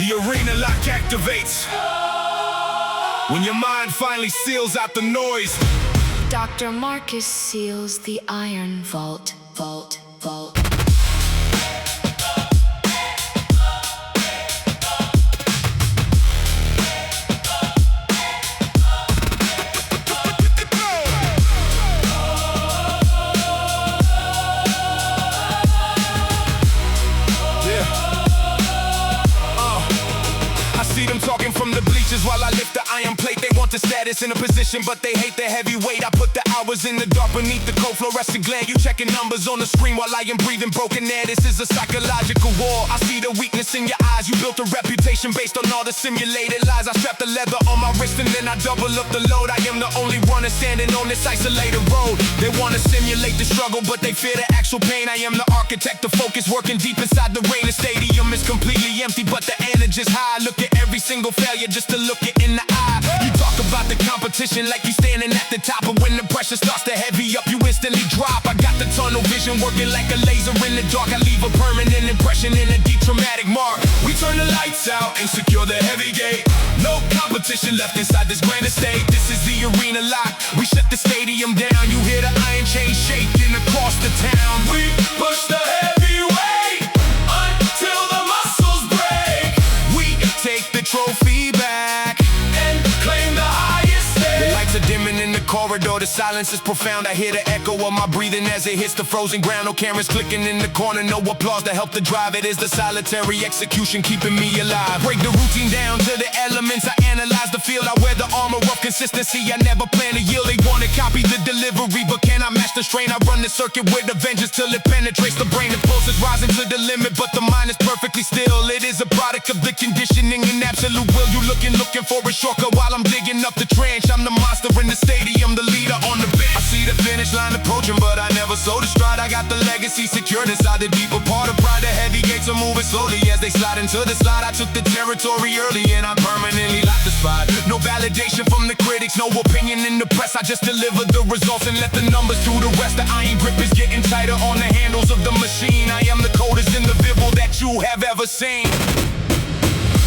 The arena lock activates when your mind finally seals out the noise. Dr. Marcus seals the iron vault. See them talking from the bleachers while I lift the iron plate. They want the status in a position, but they hate the heavy weight. I put the hours in the dark beneath the cold fluorescent glare. You checking numbers on the screen while I am breathing broken air. This is a psychological war. I see the weakness in your eyes. You built a reputation based on all the simulated lies. I strap the leather on my wrist and then I double up the load. I am the only one that's standing on this isolated road. They want to simulate the struggle, but they fear the actual pain. I am the architect, the focus working deep inside the rain. The stadium is completely empty, but the energy's high. Look at every single failure just to look it in the eye. You talk about the competition like you standing at the top, but when the pressure starts to heavy up, you instantly drop. I got the tunnel vision working like a laser in the dark. I leave a permanent impression in a deep traumatic mark. We turn the lights out and secure the heavy gate. No competition left inside this grand estate. This is the arena lock. We shut the stadium down. You hear the iron chain shaking across the town. We push the heavy weight until the muscles break. We take the trophy back and claim the highest stake. The lights are dimming in the corridor, the silence is profound. I hear the echo of my breathing as it hits the frozen ground. No cameras clicking in the corner, no applause to help the drive. It is the solitary execution keeping me alive. Break the routine down to the elements. I analyze the field, I wear the armor of consistency. I never plan to yield, they wanna copy the delivery, but can I match the strain? I run the circuit with a vengeance till it penetrates the brain. The pulse is rising to the limit, but the mind is perfectly still. It is a product of the conditioning and absolute will. You looking for a shortcut while I'm digging up the trench. I'm the monster in the stadium, the leader on the bench. I see the finish line approaching, but I never sold a stride. I got the legacy secured inside the deeper part of pride. The heavy gates are moving slowly as they slide into the slide. I took the territory early and I permanently locked the spot. No validation from the critics, no opinion in the press. I just deliver the results and let the numbers do the rest. The iron grip is getting tighter on the handles of the machine. I am the coldest individual that you have ever seen.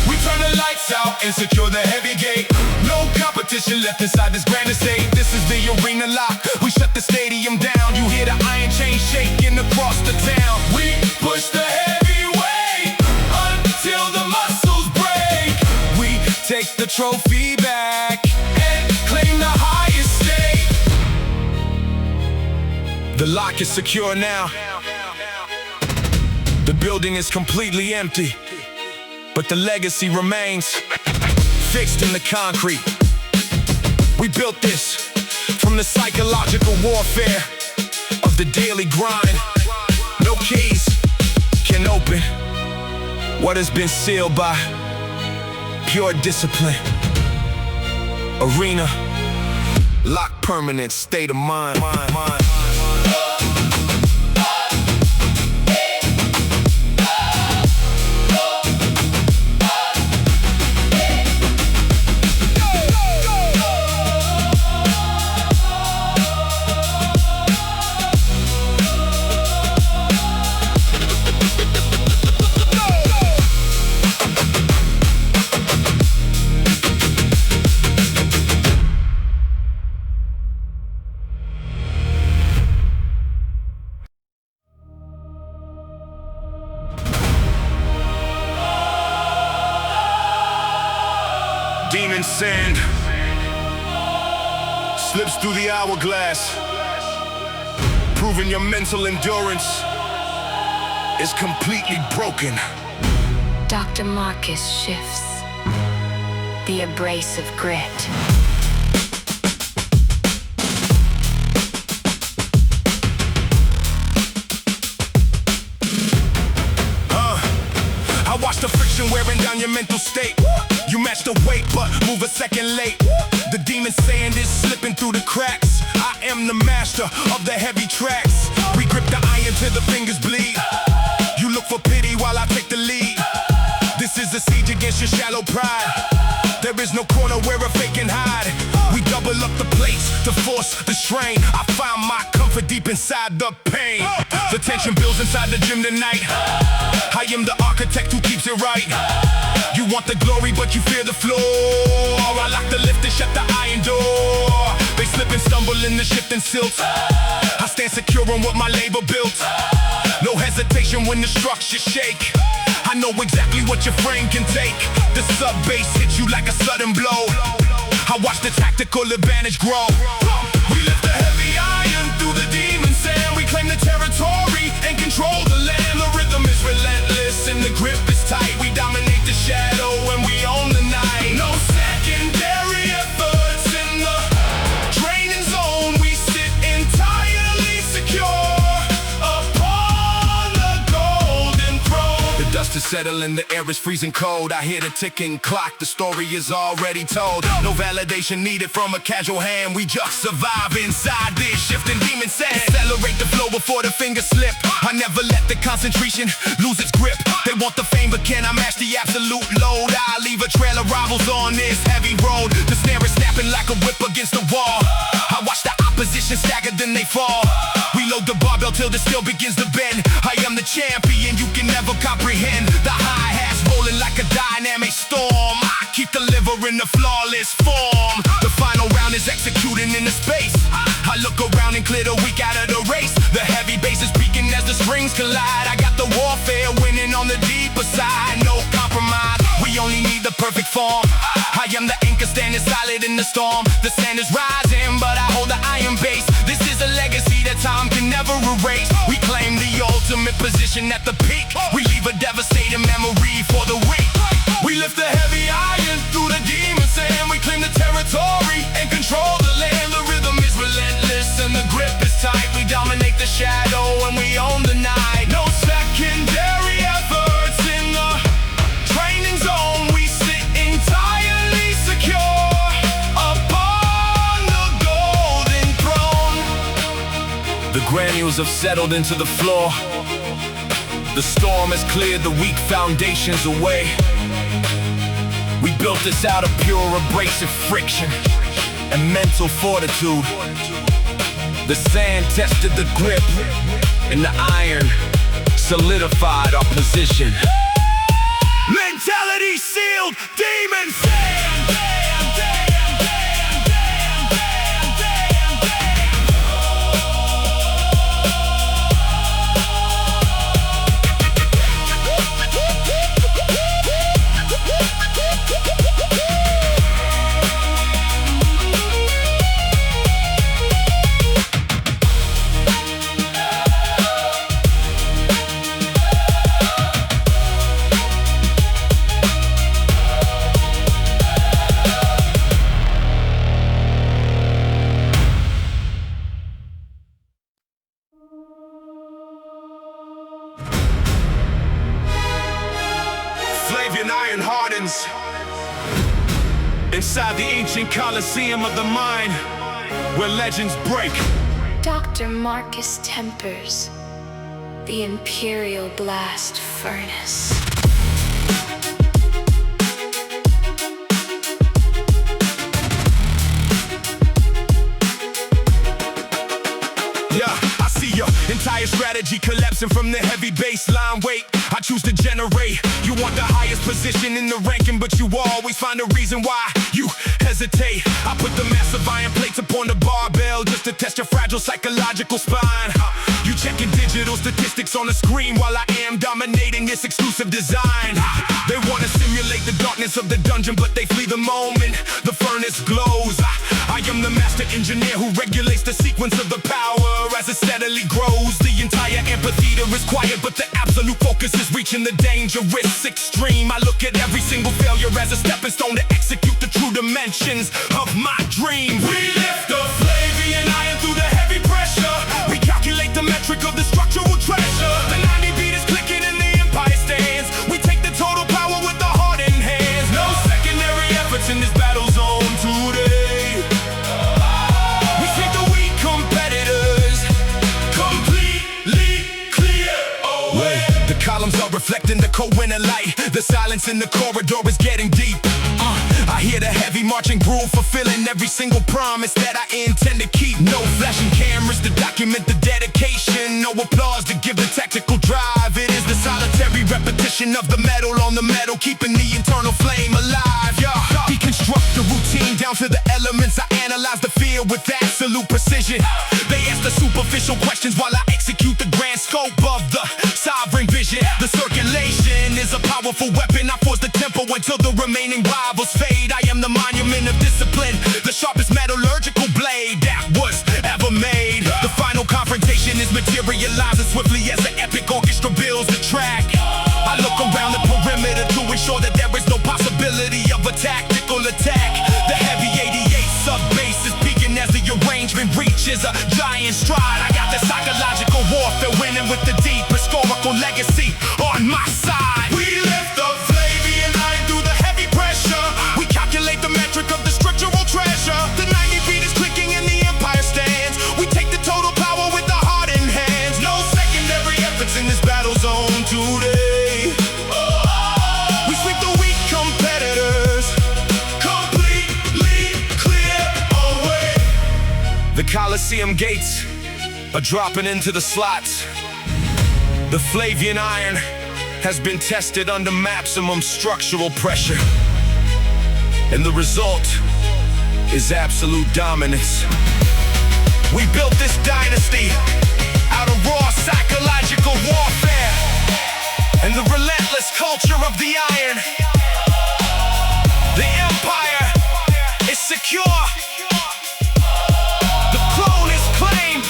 We turn the lights out and secure the heavy gate. No competition left inside this grand estate. This is the arena lock. We shut the stadium down. You hear the iron chain shaking across the town. We push the heavy weight until the muscles break. We take the trophy back and claim the highest stake. The lock is secure now. The building is completely empty, but the legacy remains fixed in the concrete. We built this from the psychological warfare of the daily grind. No keys can open what has been sealed by pure discipline. Arena lock, permanent state of mind. Demon sand slips through the hourglass, proving your mental endurance is completely broken. Dr. Marcus shifts the abrasive grit. I watch the friction wearing down your mental state. You match the weight, but move a second late. The demon sand is slipping through the cracks. I am the master of the heavy tracks. We grip the iron till the fingers bleed. You look for pity while I take the lead. This is a siege against your shallow pride. There is no corner where a fake can hide. We double up the plates to force the strain. I find my comfort deep inside the pain. The tension builds inside the gym tonight. I am the architect who keeps it right. You want the glory, but you fear the floor. I lock the lift and shut the iron door. They slip and stumble in the shifting silts. I stand secure on what my labor built. No hesitation when the structure shake. I know exactly what your frame can take. The sub-bass hits you like a sudden blow. I watch the tactical advantage grow. We lift the heavy iron through the demon sand. We claim the territory and control the land. The rhythm is relentless and the grip is tight. We dominate the shadow and we own the night. No secondary efforts in the training zone. We sit entirely secure upon the golden throne. The dust is settling, the air is freezing cold. I hear the ticking clock, the story is already told. No validation needed from a casual hand. We just survive inside this shifting demon sand. Accelerate the flow before the fingers slip. I never let the concentration lose its grip. They want the fame, but can I match the absolute load? I leave a trail of rivals on this heavy road. The snare is snapping like a whip against the wall. I watch the opposition stagger, then they fall. We load the barbell till the steel begins to bend. I am the champion, you can never comprehend. The hi-hats rolling like a dynamic storm. I keep delivering the flawless form. The final round is executing in the space. I look around and clear the weak out of the race. The heavy bass is peaking as the strings collide. I got the warfare winning on the deeper side. No compromise, we only need the perfect form. I am the anchor standing solid in the storm. The sand is rising, but I hold the iron base. This is a legacy that time can never erase. We claim the ultimate position at the peak. We leave a devastating memory for the weak. We lift the heavy iron through the demon sand. We claim the territory and control the land. The rhythm is relentless and the grip is tight. We dominate the shadow and we own the night. No secondary efforts in the training zone. We sit entirely secure upon the golden throne. The granules have settled into the floor. The storm has cleared the weak foundations away. We built this out of pure abrasive friction and mental fortitude. The sand tested the grip, and the iron solidified our position. Mentality sealed, demon sand. Flavian Iron hardens inside the ancient coliseum of the mind, where legends break. Dr.Marcus tempers the imperial blast furnace. Yeah, I see your entire strategy collapsing from the heavy baseline weight. I choose to generate. You want the highest position in the ranking, but you always find a reason why you hesitate. I put the massive iron plates upon the barbell just to test your fragile psychological spine. You checking digital statistics on the screen while I am dominating this exclusive design. They want to simulate the darkness of the dungeon, but they flee the moment the furnace glows. I am the master engineer who regulates the sequence of the power as it steadily grows. The entire amphitheater is quiet, but the absolute focus is reaching the dangerous extreme. I look at every single failure as a stepping stone to execute the true dimensions of my dream. We lift the Flavian Iron through the heavy pressure. We calculate the metric of the structural treasure. The 90 beat is clicking and the empire stands. We take the total power with the heart in hands. No secondary efforts in this battle zone today. We take the weak competitors completely clear away. The columns are reflecting the co-winner light. The silence in the corridor is getting deep. I hear the heavy marching groove, fulfilling every single promise that I intend to keep. No flashing cameras to document the dedication. No applause to give the tactical drive. It is the solitary repetition of the metal on the metal, keeping the internal flame alive. Deconstruct the routine down to the elements. I analyze the field with absolute precision. They ask the superficial questions while I execute the grand scope of the sovereign vision. The circulation is a powerful weapon. I force the tempo until the remaining rivals fade. I am the monument of discipline, the sharpest metallurgical blade that was ever made. The final confrontation is materializing swiftly as the epic orchestra builds the track. I look around the perimeter to ensure that there is no possibility of a tactical attack. The heavy 88 sub-bass is peaking as the arrangement reaches a giant stride. I got the psychological warfare winning with the deep historical legacy on my side. We lift the Flavian Iron through the heavy pressure. We calculate the metric of the structural treasure. The 90 feet is clicking and the empire stands. We take the total power with the heart in hands. No secondary efforts in this battle zone today. We sweep the weak competitors, completely clear away. The Coliseum gates are dropping into the slots. The Flavian Iron has been tested under maximum structural pressure, and the result is absolute dominance. We built this dynasty out of raw psychological warfare and the relentless culture of the iron. The empire is secure. The throne is claimed,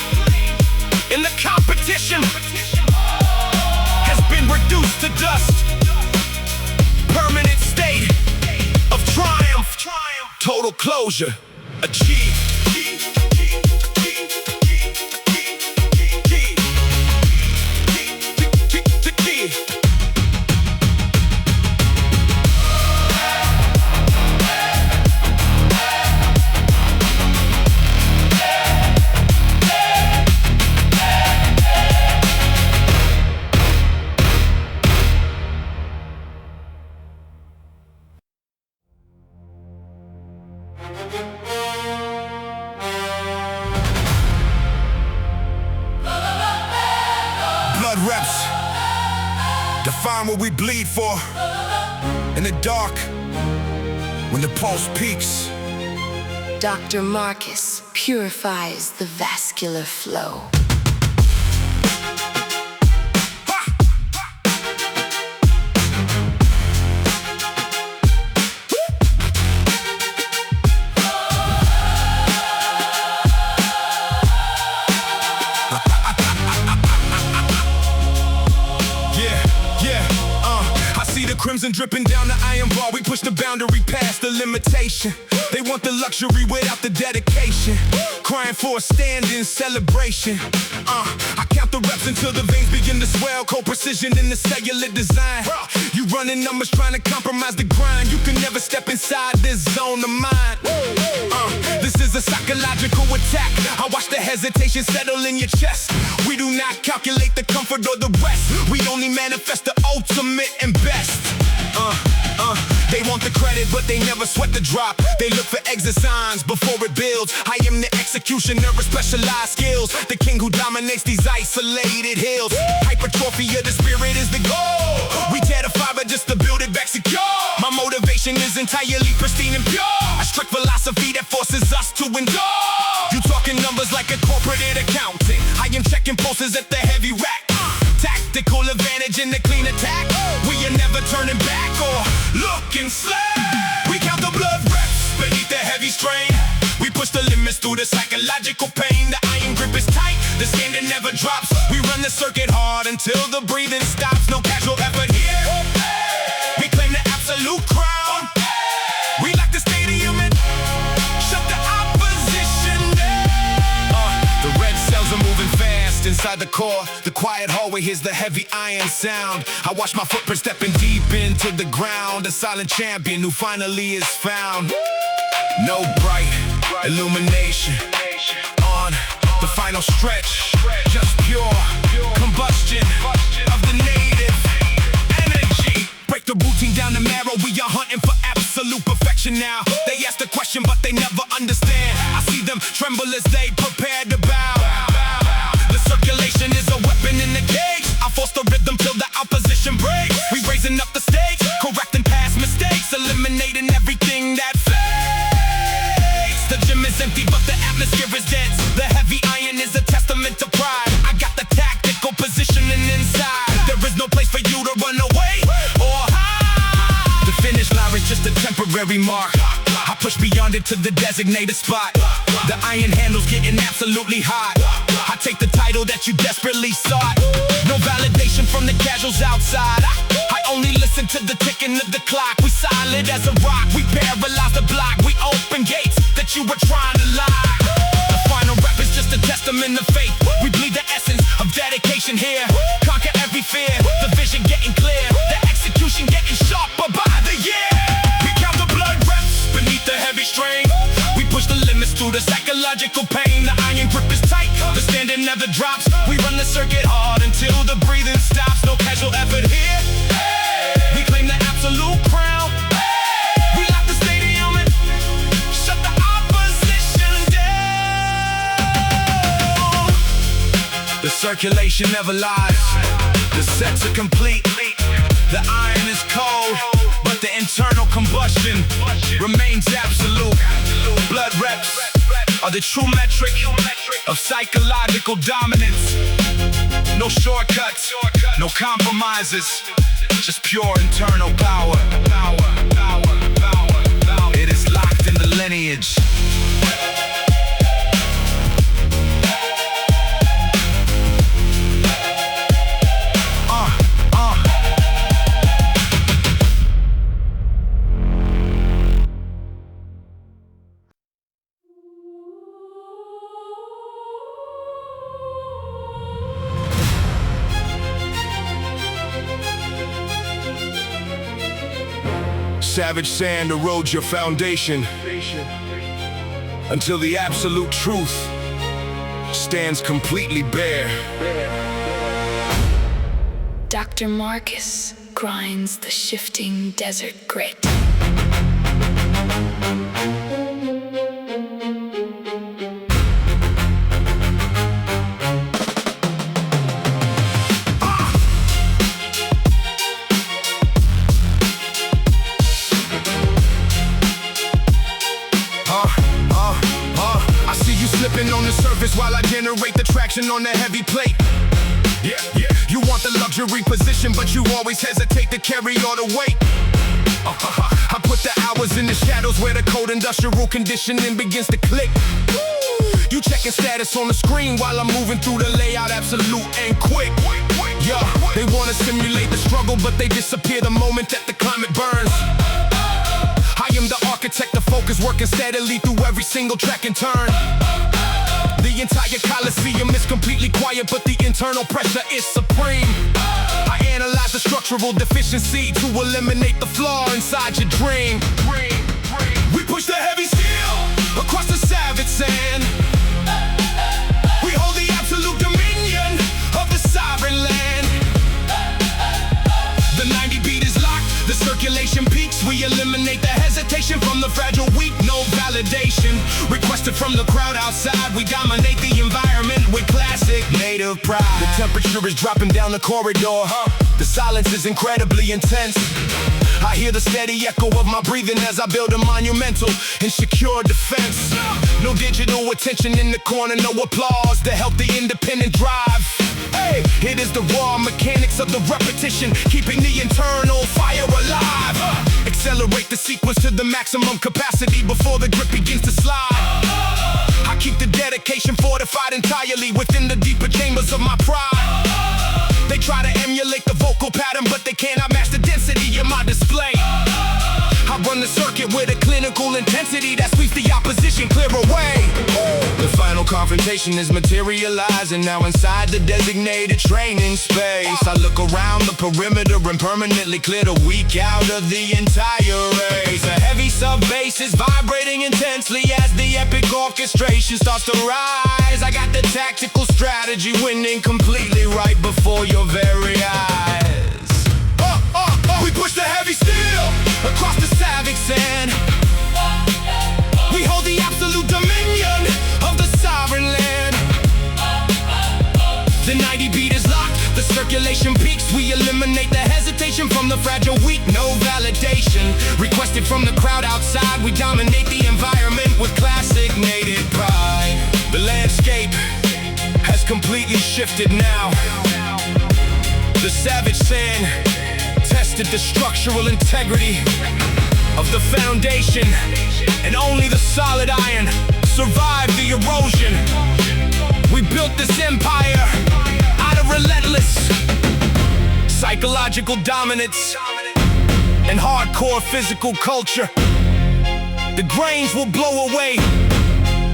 and the competition has been reduced to dust. Permanent state of triumph. Total closure achieved. Blood reps define what we bleed for. In the dark, when the pulse peaks, Dr. Marcus purifies the vascular flow. crimson dripping down the iron bar. We push the boundary past the limitation. They want the luxury without the dedication. Crying for a standing celebration. I count the reps until the veins begin to swell. Cold precision in the cellular design. You running numbers trying to compromise the grind. You can never step inside this zone of mine. This is a psychological attack. I watch the hesitation settle in your chest. We do not calculate the comfort or the rest. We only manifest the ultimate and best. They want the credit, but they never sweat the drop. They look for exit signs before it builds. I am the executioner of specialized skills, the king who dominates these isolated hills. Hypertrophy of the spirit is the goal. We tear the fiber just to build it back secure. My motivation is entirely pristine and pure. A strict philosophy that forces us to endure. You talking numbers like a corporate accountant. I am checking pulses at the heavy rack. Tactical advantage in the clean attack. We are never turning back or looking slack. We count the blood reps beneath the heavy strain. We push the limits through the psychological pain. The iron grip is tight, the standard never drops. We run the circuit hard until the breathing stops. No casual effort here. We claim the absolute crown. We like the stadium and shut the opposition down. The red cells are moving fast inside the core. The quiet hallway hears the heavy iron sound. I watch my footprints stepping deep into the ground. A silent champion who finally is found. No bright illumination on the final stretch. Just pure combustion of the native energy. Break the routine down the marrow. We are hunting for absolute perfection now. They ask the question but they never understand. I see them tremble as they prepare to bow. The circulation is a weapon in the cage. I force the rhythm till the opposition breaks. temporary mark. I push beyond it to the designated spot. The iron handle's getting absolutely hot. I take the title that you desperately sought. No validation from the casuals outside. I only listen to the ticking of the clock. We solid as a rock, we paralyze the block. We open gates that you were trying to lock. The final rep is just a testament of faith. We bleed the essence of dedication here. Conquer every fear, the vision getting clear, the execution getting sharper by the year. We count the blood reps beneath the heavy strain. We push the limits through the psychological pain. The iron grip is tight, the standard never drops. We run the circuit hard until the breathing stops. No casual effort here. We claim the absolute crown. We lock the stadium and shut the opposition down. The circulation never lies. The sets are complete. The iron is cold, but the internal combustion remains absolute. Blood reps are the true metric of psychological dominance. No shortcuts, no compromises, just pure internal power. It is locked in the lineage. Savage sand erodes your foundation until the absolute truth stands completely bare. Dr. Marcus grinds the shifting desert grit. On the surface while I generate the traction on the heavy plate. Yeah. You want the luxury position, but you always hesitate to carry all the weight. I put the hours in the shadows where the cold industrial conditioning begins to click. You checking status on the screen while I'm moving through the layout absolute and quick. Yeah, they wanna simulate the struggle, but they disappear the moment that the climate burns. I am the architect, the focus working steadily through every single track and turn. The entire coliseum is completely quiet, but the internal pressure is supreme. I analyze the structural deficiency to eliminate the flaw inside your dream. We push the heavy steel across the savage sand. We hold the absolute dominion of the sovereign land. The 90 beat is locked, the circulation peaks. We eliminate the hesitation from the fragile weak. No validation requested from the crowd outside. We dominate the environment with classic native pride. The temperature is dropping down the corridor. The silence is incredibly intense. I hear the steady echo of my breathing as I build a monumental and secure defense. No digital attention in the corner, no applause to help the independent drive. Hey, it is the raw mechanics of the repetition, keeping the internal fire alive. Accelerate the sequence to the maximum capacity before the grip begins to slide. I keep the dedication fortified entirely within the deeper chambers of my pride. They try to emulate the vocal pattern, but they cannot match the density of my display. I run the circuit with a clinical intensity that sweeps the opposition clear away. The final confrontation is materializing now inside the designated training space. I look around the perimeter and permanently clear the weak out of the entire race. A heavy sub-bass is vibrating intensely as the epic orchestration starts to rise. I got the tactical strategy winning completely right before your very eyes. We push the heavy steel across the savage sand. We hold the absolute dominion of the sovereign land. The 90 beat is locked, the circulation peaks. We eliminate the hesitation from the fragile weak. No validation requested from the crowd outside. We dominate the environment with classic native pride. The landscape has completely shifted now. The savage sand tested the structural integrity of the foundation, and only the solid iron survived the erosion. We built this empire out of relentless psychological dominance and hardcore physical culture. The grains will blow away,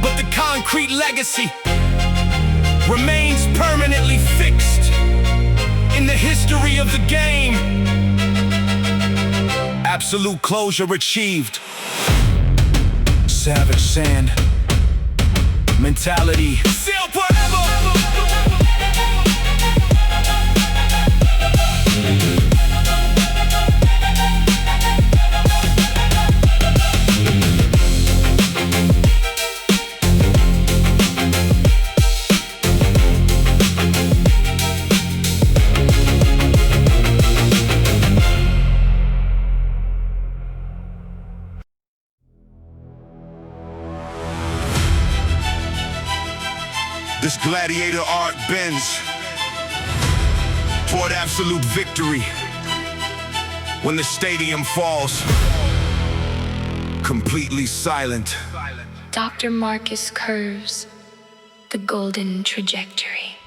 but the concrete legacy remains permanently fixed in the history of the game. Absolute closure achieved. Savage sand mentality sealed forever. This Gladiator Arc bends toward absolute victory when the stadium falls, completely silent. Dr. Marcus curves the golden trajectory.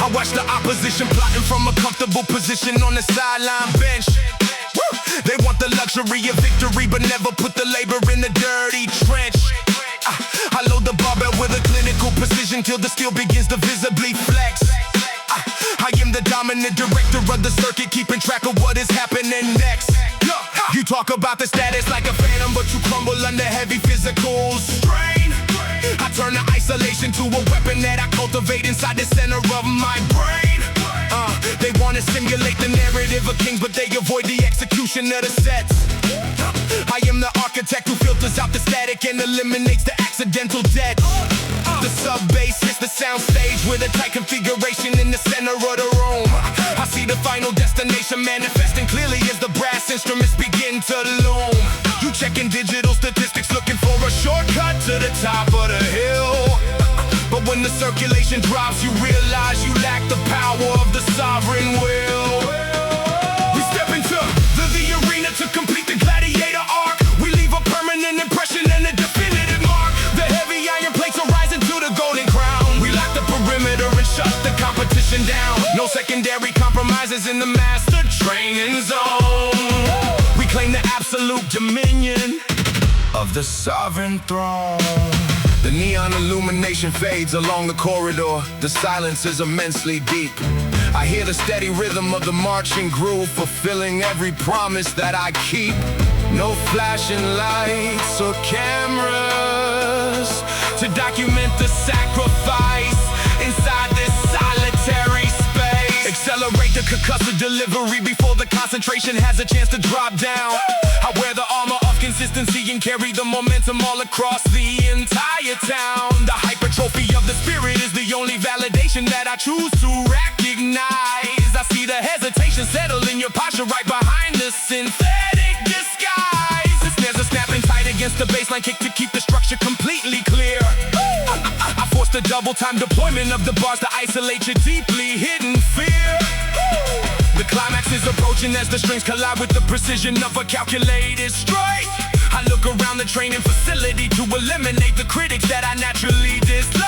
I watch the opposition plotting from a comfortable position on the sideline bench. Woo! They want the luxury of victory, but never put the labor in the dirty trench. I load the barbell with a clinical precision till the steel begins to visibly flex. I am the dominant director of the circuit, keeping track of what is happening next. You talk about the status like a phantom, but you crumble under heavy physical strain. I turn the isolation to a weapon that I cultivate inside the center of my brain. They want to simulate the narrative of kings, but they avoid the execution of the sets. I am the architect who filters out the static and eliminates the accidental deaths. The sub-bass hits the sound stage with a tight configuration in the center of the room. I see the final destination manifesting clearly as the brass instruments begin to loom. You checking digital statistics, looking for a shortcut to the top of the hill. But when the circulation drops, you realize you lack the power of the sovereign will. We step into the arena to complete the Gladiator Arc. We leave a permanent impression and a definitive mark. The heavy iron plates are rising to the golden crown. We lock the perimeter and shut the competition down. No secondary compromises in the master training zone. We claim the absolute dominion of the sovereign throne. The neon illumination fades along the corridor. The silence is immensely deep. I hear the steady rhythm of the marching groove, fulfilling every promise that I keep. No flashing lights or cameras to document the sacrifice inside this solitary space. Accelerate the concussive delivery before the concentration has a chance to drop down. I wear the armor of consistency and carry the momentum all across the entire town. The hypertrophy of the spirit is the only validation that I choose to recognize. I see the hesitation settle in your posture right behind the synthetic disguise. The snares are snapping tight against the baseline kick to keep the structure completely clear. I force the double time deployment of the bars to isolate your deeply hidden fear. The climax is approaching as the strings collide with the precision of a calculated strike. I look around the training facility to eliminate the critics that I naturally dislike.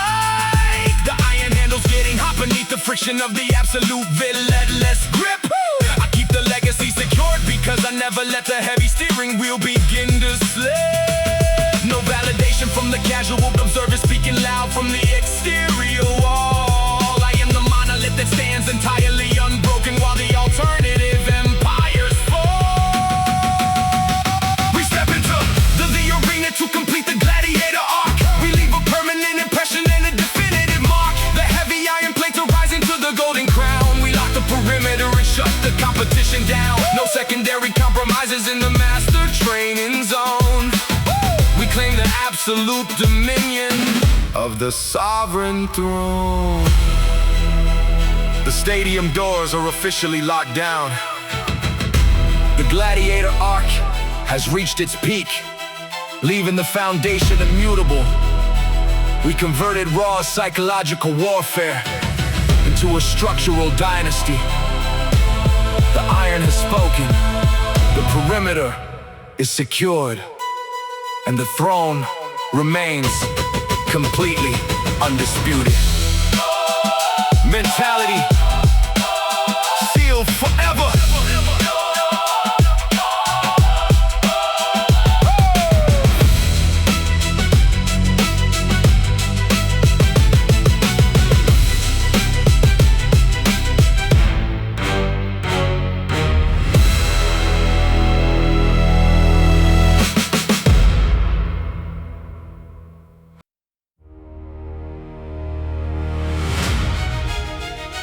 The iron handles getting hot beneath the friction of the absolute relentless grip. I keep the legacy secured because I never let the heavy steering wheel begin to slip. No validation from the casual observer speaking loud from the exterior wall. I am the monolith that stands entirely unbroken while the alternative empires fall. We step into the arena to complete the Gladiator Arc. We leave a permanent impression and a definitive mark. The heavy iron plates are rising to the golden crown. We lock the perimeter and shut the competition down. No secondary compromises in the master training zone. We claim the absolute dominion of the sovereign throne. The stadium doors are officially locked down. The Gladiator Arc has reached its peak, leaving the foundation immutable. We converted raw psychological warfare into a structural dynasty. The iron has spoken, the perimeter is secured, and the throne remains completely undisputed. Mentality sealed forever.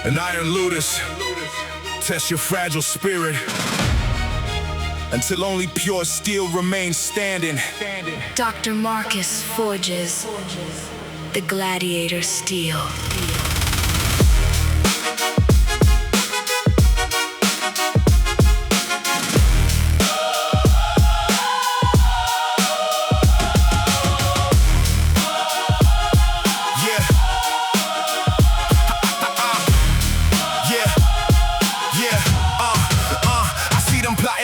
An iron Ludus tests your fragile spirit until only pure steel remains standing. Dr. Marcus forges the Gladiator steel.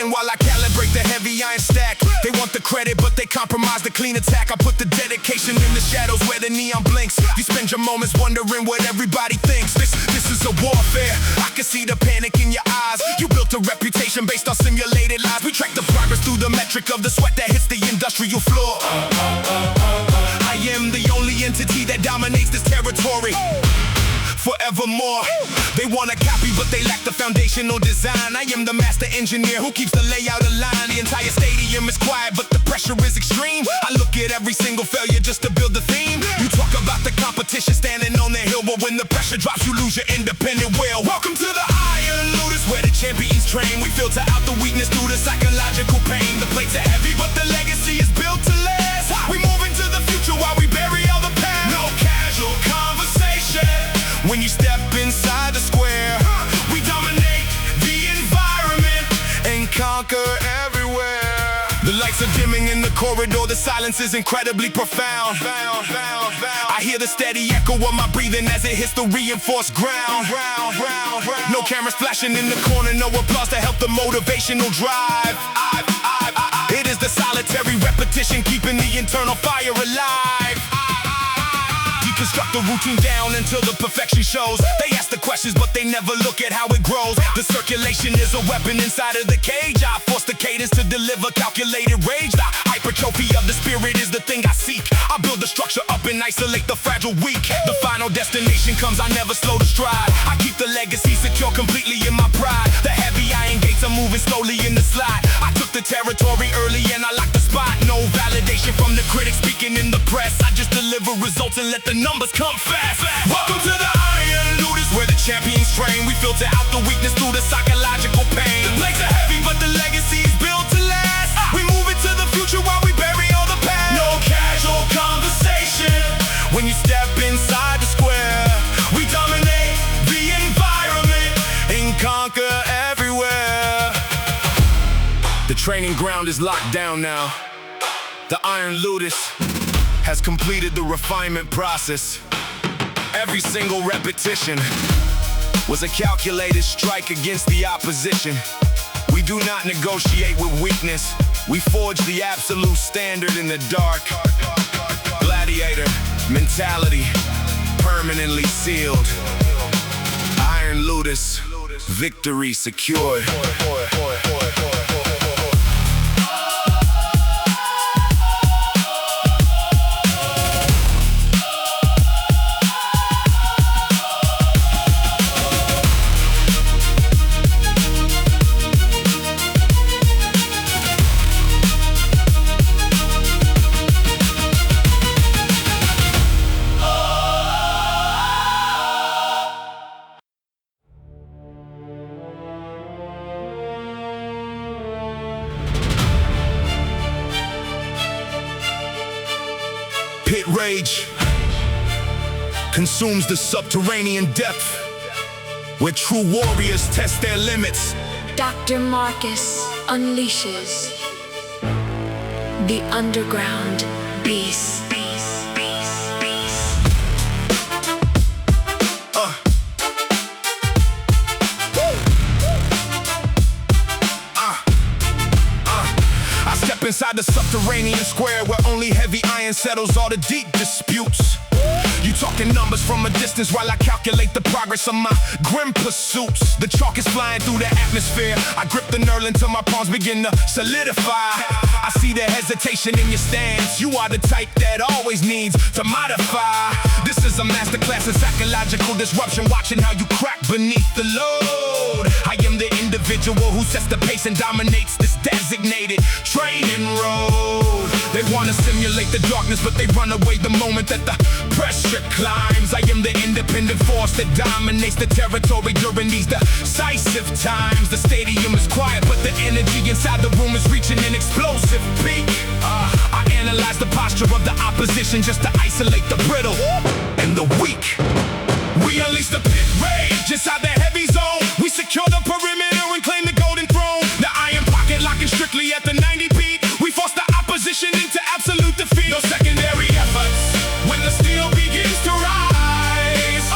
While I calibrate the heavy iron stack, they want the credit, but they compromise the clean attack. I put the dedication in the shadows where the neon blinks. You spend your moments wondering what everybody thinks. This is a warfare. I can see the panic in your eyes. You built a reputation based on simulated lies. We track the progress through the metric of the sweat that hits the industrial floor. I am the only entity that dominates this territory forevermore. They want a copy, but they lack the foundational design. I am the master engineer who keeps the layout aligned. The entire stadium is quiet, but the pressure is extreme. I look at every single failure just to build the theme. You talk about the competition standing on the hill, but when the pressure drops, you lose your independent will. Welcome to the Iron Ludus, where the champions train. We filter out the weakness through the psychological pain. The plates are heavy, but the legacy is built to last. We move into the future while we bury all the past. No casual conversation. When you step inside the square, we dominate the environment and conquer everywhere. The lights are dimming in the corridor, the silence is incredibly profound. I hear the steady echo of my breathing as it hits the reinforced ground. No cameras flashing in the corner, no applause to help the motivational drive. It is the solitary repetition keeping the internal fire alive. Construct the routine down until the perfection shows. They ask the questions, but they never look at how it grows. The circulation is a weapon inside of the cage. I force the cadence to deliver calculated rage. The hypertrophy of the spirit is the thing I seek. I build the structure up and isolate the fragile weak. The final destination comes, I never slow to stride. I keep the legacy secure completely in my pride. The heavy iron gates are moving slowly in the slide. I took the territory early and I locked the spot. No validation from the critics speaking in the press. I just deliver results and let the numbers come fast. Welcome to the Iron Ludus, where the champions train. We filter out the weakness through the psychological pain. The plates are heavy, but the legacy is built to last. We move into the future while we bury all the past. No casual conversation. When you step inside the square, we dominate the environment and conquer everywhere. The training ground is locked down now. The Iron Ludus has completed the refinement process. Every single repetition was a calculated strike against the opposition. We do not negotiate with weakness. We forge the absolute standard in the dark. Gladiator mentality permanently sealed. Iron Ludus, victory secured. Pit rage consumes the subterranean depth, where true warriors test their limits. Dr. Marcus unleashes The underground beast. I step inside the subterranean square where only heavy iron settles all the deep disputes. You talking numbers from a distance while I calculate the progress of my grim pursuits. The chalk is flying through the atmosphere. I grip the knurl until my palms begin to solidify. I see the hesitation in your stance. You are the type that always needs to modify. This is a masterclass in psychological disruption, watching how you crack beneath the load. I am the individual who sets the pace and dominates this designated training road. They want to simulate the darkness, but they run away the moment that the pressure climbs. I am the independent force that dominates the territory during these decisive times. The stadium is quiet, but the energy inside the room is reaching an explosive peak. I analyze the posture of the opposition just to isolate the brittle and the weak. We unleash the pit rage inside the heavy zone. We secure the perimeter and claim the golden throne. The iron pocket locking strictly at the 90 beat. We force the opposition into absolute defeat. No secondary efforts when the steel begins to rise.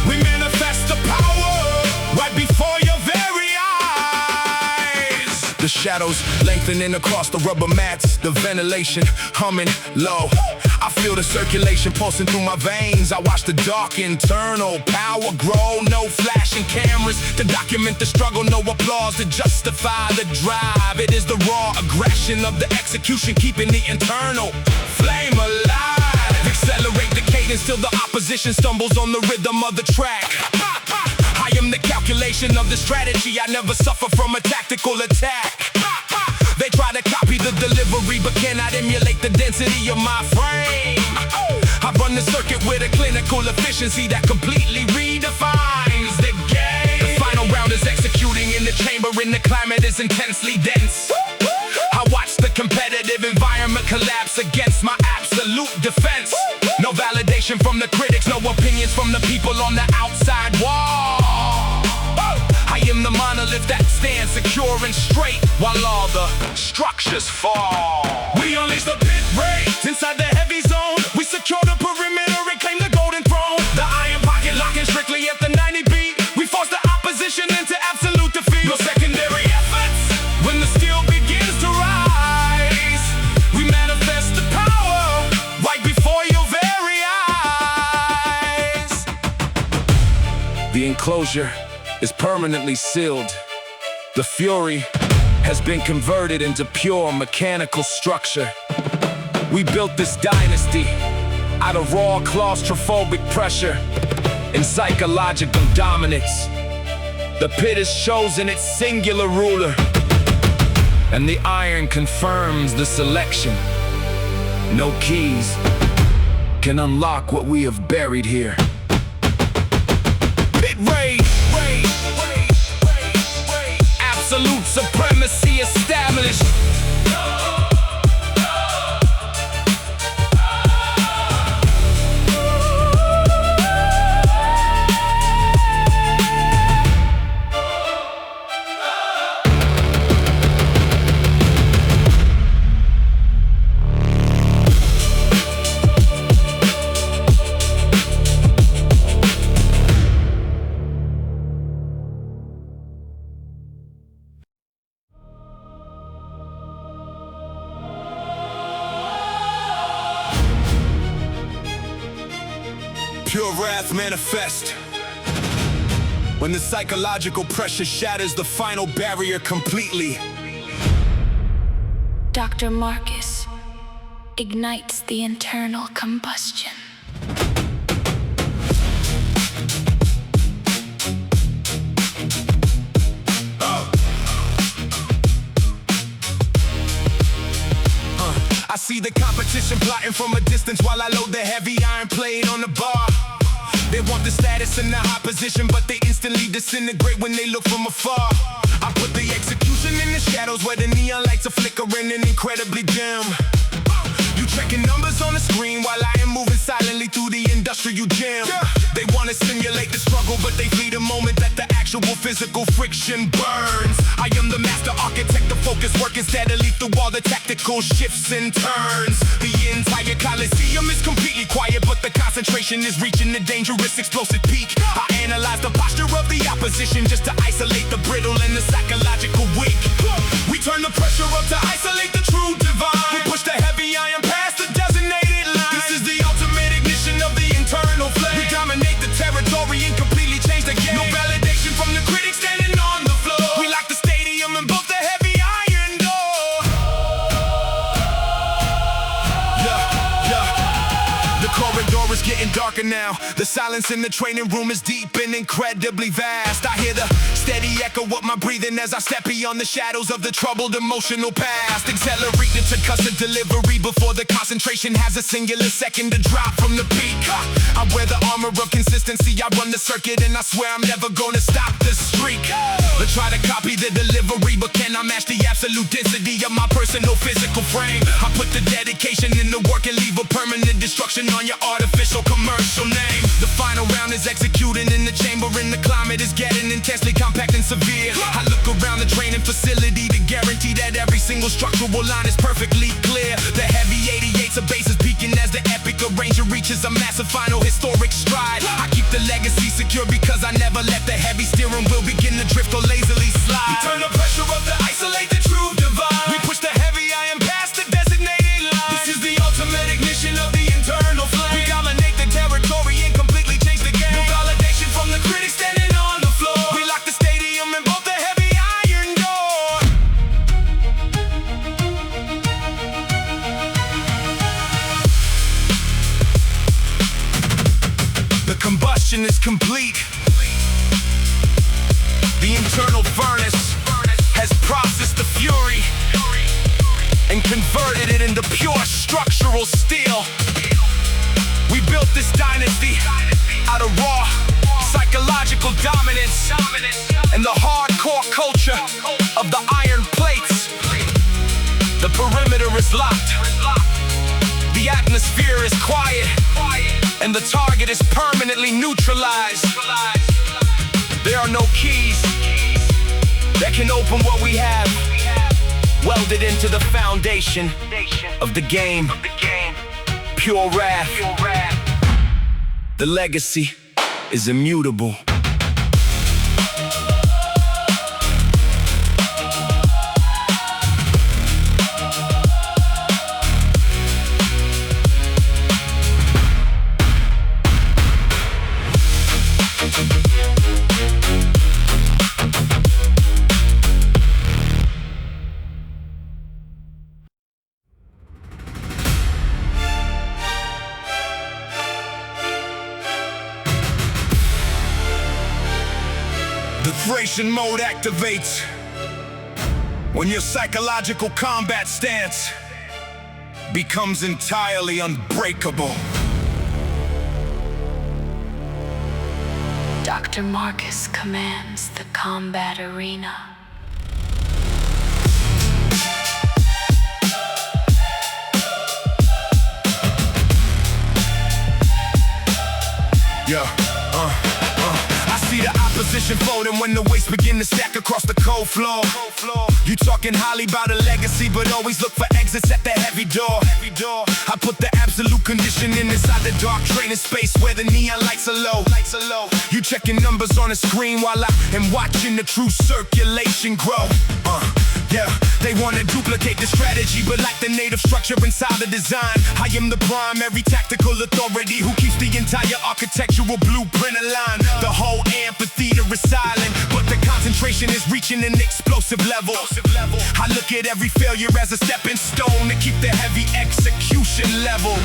We manifest the power right before your very eyes. The shadows lengthening across the rubber mats, the ventilation humming low. I feel the circulation pulsing through my veins. I watch the dark internal power grow. No flashing cameras to document the struggle. No applause to justify the drive. It is the raw aggression of the execution, keeping the internal flame alive. Accelerate the cadence till the opposition stumbles on the rhythm of the track. I am the calculation of the strategy. I never suffer from a tactical attack. They try to copy the delivery but cannot emulate the density of my frame. I run the circuit with a clinical efficiency that completely redefines the game. The final round is executing in the chamber and the climate is intensely dense. I watch the competitive environment collapse against my absolute defense. No validation from the critics, no opinions from the people on the outside wall. I am the monolith that stands secure and straight while all the structures fall. We unleash the pit rage inside the heavy zone. We secure the perimeter and claim the golden throne. The iron pocket locking strictly at the 90 beat. We force the opposition into absolute defeat. No secondary efforts when the steel begins to rise. We manifest the power right before your very eyes. The enclosure is permanently sealed. The fury has been converted into pure mechanical structure. We built this dynasty out of raw claustrophobic pressure and psychological dominance. The pit has chosen its singular ruler, and the iron confirms the selection. No keys can unlock what we have buried here. Pit rage! Absolute supremacy established. Pure wrath manifest when the psychological pressure shatters the final barrier completely. Dr. Marcus ignites the internal combustion. I see the competition plotting from a distance while I load the heavy iron plate on the bar. They want the status in the high position, but they instantly disintegrate when they look from afar. I put the execution in the shadows where the neon lights are flickering and incredibly dim. You checking numbers on the screen while I am moving silently through the industrial gym. They want to simulate the struggle, but they flee the moment that the action actual physical friction burns. I am the master architect, the focus working steadily through all the tactical shifts and turns. The entire Coliseum is completely quiet, but the concentration is reaching a dangerous explosive peak. I analyze the posture of the opposition just to isolate the brittle and the psychological weak. We turn the pressure up to isolate the true divine. We push the heavy iron past the designated line. This is the ultimate ignition of the internal flame. We dominate the territory and completely change the game. No validation from the critics standing on the floor. We lock the stadium and bolt the heavy iron door. The corridor is getting darker now. The silence in the training room is deep and incredibly vast. I hear the steady echo of my breathing as I step beyond the shadows of the troubled emotional past. Accelerating to custom delivery before the concentration has a singular second to drop from the peak. I wear the armor of consistency, I run the circuit, and I swear I'm never gonna stop the streak. They try to copy the delivery, but can I match the absolute density of my personal physical frame? I put the dedication in the work and leave a permanent destruction on your artificial commercial name. The final round is executing in the chamber, and the climate is getting intensely compact and severe. I look around the training facility to guarantee that every single structural line is perfectly clear. The heavy 88s of bases peaking as the epic arranger reaches a massive final historic stride. I keep the legacy secure because I never let the heavy steering wheel begin to drift or lazily slide. We turn the pressure up to isolate the true divine. We push the heavy iron past the designated line. This is the ultimate ignition of the internal flame. We dominate the territory and completely change the game. No validation from the critics standing on the floor. We lock the stadium and bolt the heavy iron door. The combustion is complete. The internal furnace has processed the fury and converted it into pure structural steel. We built this dynasty out of raw psychological dominance and the hardcore culture of the iron plates. The perimeter is locked. The atmosphere is quiet, and the target is permanently neutralized. There are no keys that can open what we have welded into the foundation of the game. Pure wrath. The legacy is immutable. The Thracian Mode activates when your psychological combat stance becomes entirely unbreakable. Dr. Marcus commands the combat arena. I see the opposition folding when the weights begin to stack across the cold floor. You talking highly about a legacy, but always look for exits at the heavy door. I put the absolute conditioning inside the dark training space where the neon lights are low. You checking numbers on the screen while I am watching the true circulation grow. Yeah, they wanna duplicate the strategy, but like the native structure inside the design, I am the primary tactical authority who keeps the entire architectural blueprint aligned. The whole amphitheater is silent, but the concentration is reaching an explosive level. I look at every failure as a stepping stone to keep the heavy execution level.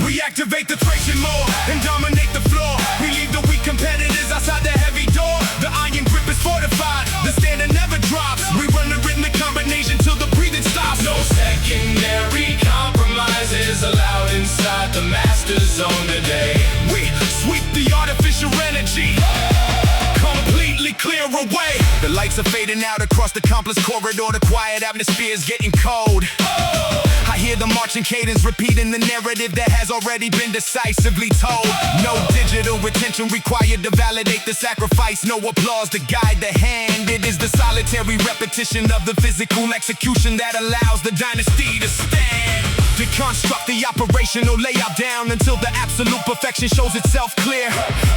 We activate the Thracian Mode and dominate the floor. We leave the weak competitors outside the heavy door. The iron grip is fortified, the standard never drops. We run the rhythmic combination till the breathing stops. No secondary compromises allowed inside the master zone today. We sweep the artificial energy, completely clear away. The lights are fading out across the complex corridor. The quiet atmosphere is getting cold. I hear the marching cadence repeating the narrative that has already been decisively told. No digital retention required to validate the sacrifice. No applause to guide the hand. It is the solitary repetition of the physical execution that allows the dynasty to stand. Deconstruct the operational layout down until the absolute perfection shows itself clear.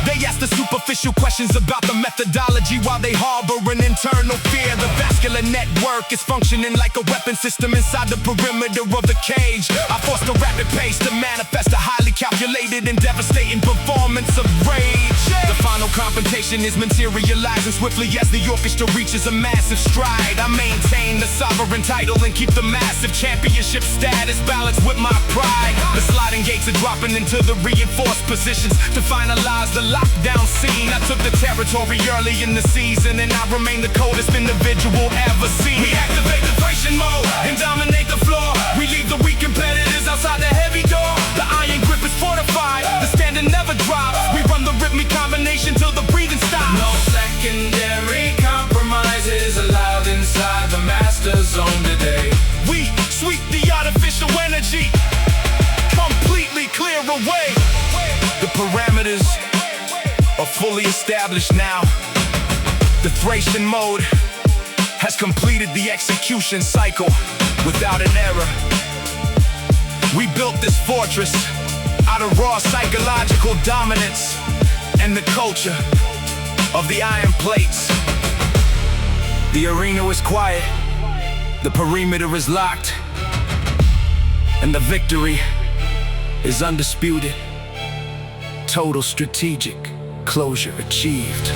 They ask the superficial questions about the methodology while they harbor an internal fear. The vascular network is functioning like a weapon system inside the perimeter of the cage. I forced a rapid pace to manifest a highly calculated and devastating performance of rage. The final confrontation is materializing swiftly as the orchestra reaches a massive stride. I maintain the sovereign title and keep the massive championship status balanced with my pride. The sliding gates are dropping into the reinforced positions to finalize the lockdown scene. I took the territory early in the season, and I remain the coldest individual ever seen. We activate the Thracian Mode and dominate the floor. We leave the weak competitors outside the heavy door. The iron grip is fortified, the standard never drops. We run the rhythmic combination till the breathing stops. No secondary compromises allowed inside the master zone today. We sweep the artificial energy, completely clear away. The parameters are fully established now. The Thracian Mode has completed the execution cycle without an error. We built this fortress out of raw psychological dominance and the culture of the iron plates. The arena is quiet, the perimeter is locked, and the victory is undisputed. Total strategic closure achieved.